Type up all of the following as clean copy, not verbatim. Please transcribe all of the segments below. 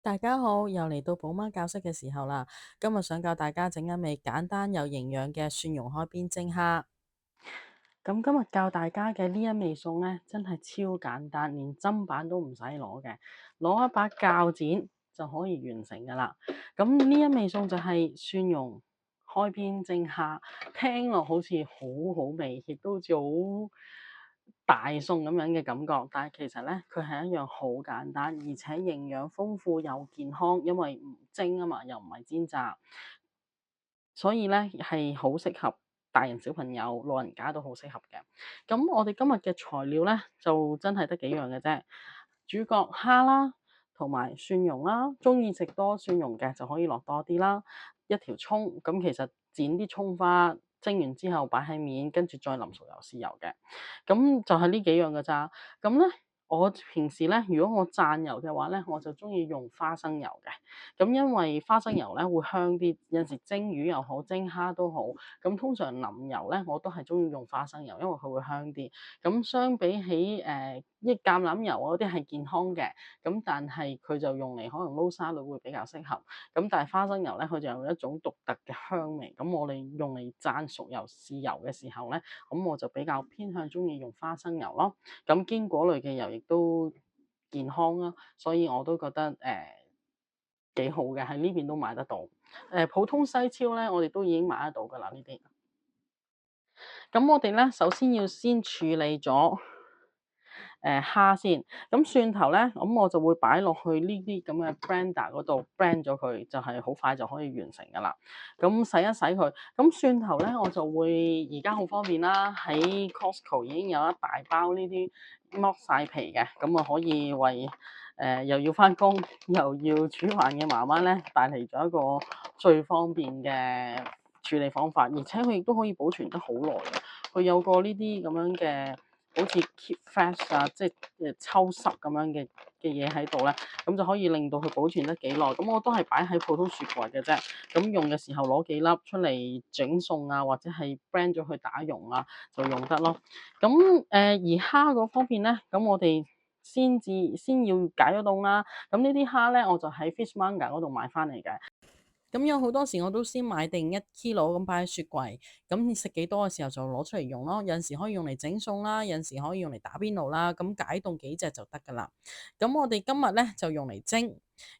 大家好，又嚟到寶媽教識嘅時候啦。今日想教大家整一味簡單又營養嘅蒜蓉海邊蒸蝦。咁今日教大家嘅呢一味餸呢，真係超簡單，連砧板都唔使攞嘅，攞一把鉸剪就可以完成噶啦。咁呢一味餸就係蒜蓉海邊蒸蝦，聽落好似好好味，亦都好似好大餸咁樣嘅感覺。但係其實呢，佢係一樣好簡單，而且營養豐富又健康，因為唔蒸啊嘛，又唔係煎炸。所以咧係好適合大人、小朋友、老人家都好適合嘅。咁我哋今日嘅材料咧就真係得幾樣嘅啫，主角蝦啦，同埋蒜蓉啦。中意食多蒜蓉嘅就可以落多啲啦。一條葱，咁其實剪啲葱花，蒸完之後擺喺面，跟住再淋熟油豉油嘅。咁就係呢幾樣嘅咋。咁咧，我平時咧，如果我讚油嘅話咧，我就中意用花生油嘅。咁因為花生油咧會香啲，有陣時蒸魚又好，蒸蝦都好。咁通常淋油咧，我都係中意用花生油，因為佢會香啲。咁相比起橄欖油嗰啲係健康嘅，咁但係佢就用嚟可能撈沙律會比較適合。咁但係花生油咧，佢就有一種獨特嘅香味。咁我哋用嚟讚熟油豉油嘅時候咧，咁我就比較偏向中意用花生油咯。咁堅果類嘅油亦都健康啦，所以我都覺得幾好嘅，喺呢邊都買得到。普通西超咧，我哋都已經買得到噶啦呢啲。咁我哋咧，首先要先處理咗蝦先。咁蒜頭咧，咁我就會擺落去呢啲咁嘅 blender 嗰度 blend 咗佢，就係好快就可以完成噶啦。咁洗一洗佢。咁蒜頭咧，我就會而家好方便啦，喺 Costco 已經有一大包呢啲剝晒皮嘅，咁啊可以為又要翻工又要煮飯嘅媽媽咧，帶嚟咗一個最方便嘅處理方法，而且佢亦都可以保存得好耐嘅。佢有個呢啲咁樣嘅，好似 keep fresh 啊，即係抽濕咁樣嘅嘢喺度咧，咁就可以令到佢保存得幾耐。咁我都係擺喺普通雪櫃嘅啫。咁用嘅時候攞幾粒出嚟整餸啊，或者係 blend 咗佢打溶啊，就用得咯。咁而蝦嗰方面咧，咁我哋先要解咗凍啦。咁呢啲蝦咧，我就喺 Fishmonger 嗰度買翻嚟嘅。咁有好多時我都先買定1 kilo 咁擺喺雪櫃，咁食幾多嘅時候就攞出嚟用咯。有陣時可以用嚟整餸啦，有陣時可以用嚟打邊爐啦。咁解凍幾隻就得噶啦。咁我哋今日咧就用嚟蒸。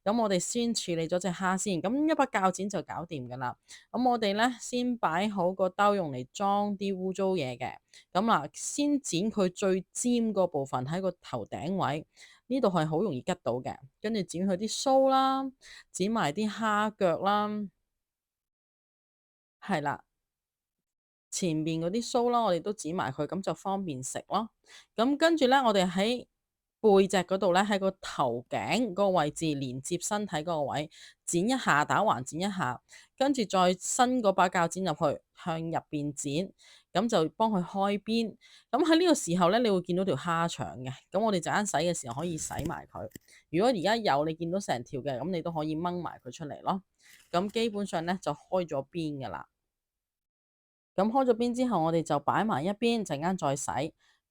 咁我哋先處理咗隻蝦先，咁一把鉸剪就搞掂噶啦。咁我哋咧先擺好個兜用嚟裝啲污糟嘢嘅。咁嗱，先剪佢最尖個部分喺個頭頂位。呢度係好容易吉到嘅，跟住剪佢啲鬚啦，剪埋啲蝦腳啦，係啦，前面嗰啲鬚啦，我哋都剪埋佢，咁就方便食咯。咁跟住咧，我哋喺背脊嗰度咧，喺個頭頸個位置連接身體嗰個位剪一下，打橫剪一下，跟住再伸嗰把鉸剪入去，向入邊剪，咁就幫佢開邊。咁喺呢個時候咧，你會見到條蝦腸嘅，咁我哋陣間洗嘅時候可以洗埋佢。如果而家有你見到成條嘅，咁你都可以掹埋佢出嚟咯。咁基本上咧就開咗邊噶啦。咁開咗邊之後，我哋就擺埋一邊，陣間再洗。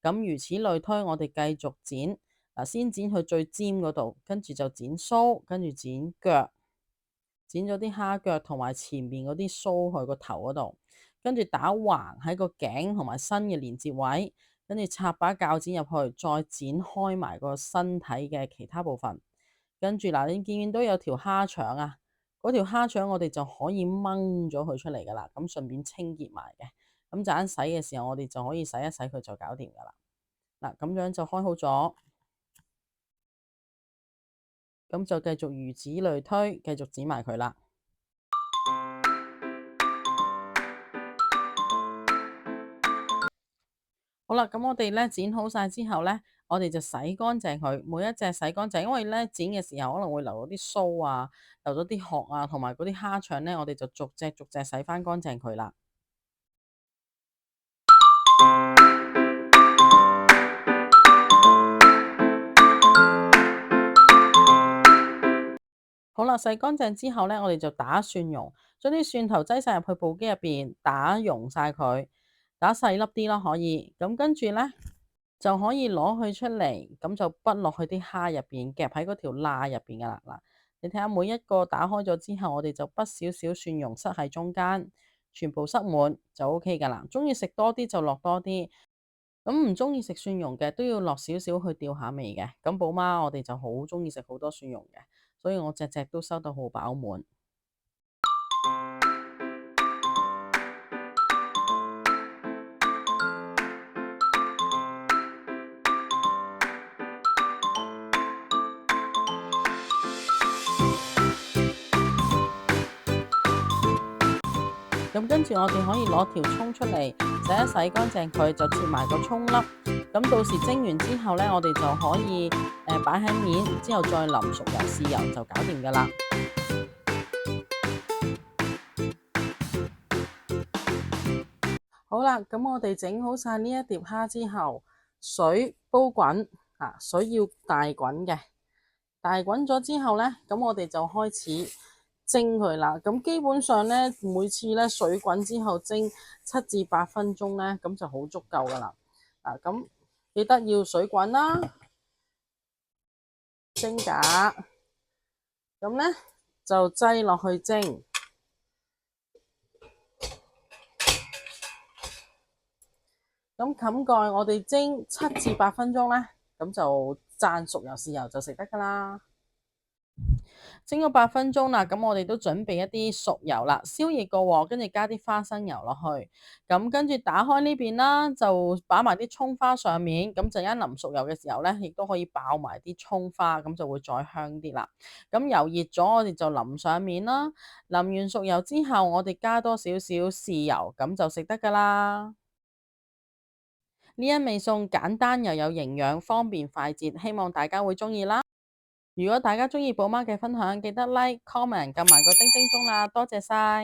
咁如此類推，我哋繼續剪。嗱，先剪去最尖嗰度，跟住就剪鬚，跟住剪腳，剪咗啲蝦腳同埋前面嗰啲鬚去個頭嗰度，跟住打橫喺個頸同埋身嘅連接位，跟住插把鉸剪入去，再剪開埋個身體嘅其他部分。跟住嗱，你見唔見到有條蝦腸啊？嗰條蝦腸我哋就可以掹咗佢出嚟噶啦，咁順便清潔埋嘅。咁陣間洗嘅時候，我哋就可以洗一洗佢就搞掂噶啦。嗱，咁樣就開好咗，咁就繼續如此類推，繼續剪埋佢啦。好啦，咁我哋咧剪好晒之後咧，我哋就洗乾淨佢，每一隻洗乾淨，因為咧剪嘅時候可能會留咗啲鬚啊，留咗啲殼啊，同埋嗰啲蝦腸咧，我哋就逐隻逐隻洗翻乾淨佢啦。好啦，洗乾淨之後咧，我哋就打蒜蓉，將啲蒜頭擠晒入去部機入邊，打溶晒佢，打細粒啲咯，可以。咁跟住咧就可以攞佢出嚟，咁就滗落去啲蝦入邊，夾喺嗰條罅入邊噶啦。嗱，你睇下每一個打開咗之後，我哋就不少少蒜蓉塞喺中間，全部塞滿就 OK 噶啦。中意食多啲就落多啲，咁唔中意食蒜蓉嘅都要落少少去吊下味嘅。咁寶媽我哋就好中意食好多蒜蓉嘅，所以我隻隻都收得好飽滿。咁跟住我哋可以攞條葱出嚟，洗一洗乾淨佢，就切埋個葱粒。咁到時蒸完之後呢，我哋就可以擺喺面，之後再淋熟油豉油就搞掂噶啦。好啦，咁我哋整好晒呢一碟蝦之後，水煲滾，水要大滾嘅，大滾咗之後呢，咁我哋就開始蒸佢啦。咁基本上呢，每次呢水滾之後蒸7至8分鐘呢，咁就好足夠噶啦。咁記得要水滾啦，蒸架，咁呢就擠落去蒸。咁冚蓋，我哋蒸7至8分鐘呢，咁就灒熟油豉油就食得噶啦。蒸咗8分鐘啦，咁我哋都準備一啲熟油啦，燒熱個鑊，跟住加啲花生油落去，咁跟住打開呢邊啦，就擺埋啲葱花上面，咁陣間淋熟油嘅時候呢，亦都可以爆埋啲葱花，咁就會再香啲啦。咁油熱咗，我哋就淋上面啦，淋完熟油之後，我哋加多少少豉油，咁就食得噶啦。呢一味餸簡單又有營養，方便快捷，希望大家會鍾意啦。如果大家鍾意寶媽嘅分享，記得 like、comment、撳埋個叮叮鐘啦，多謝晒。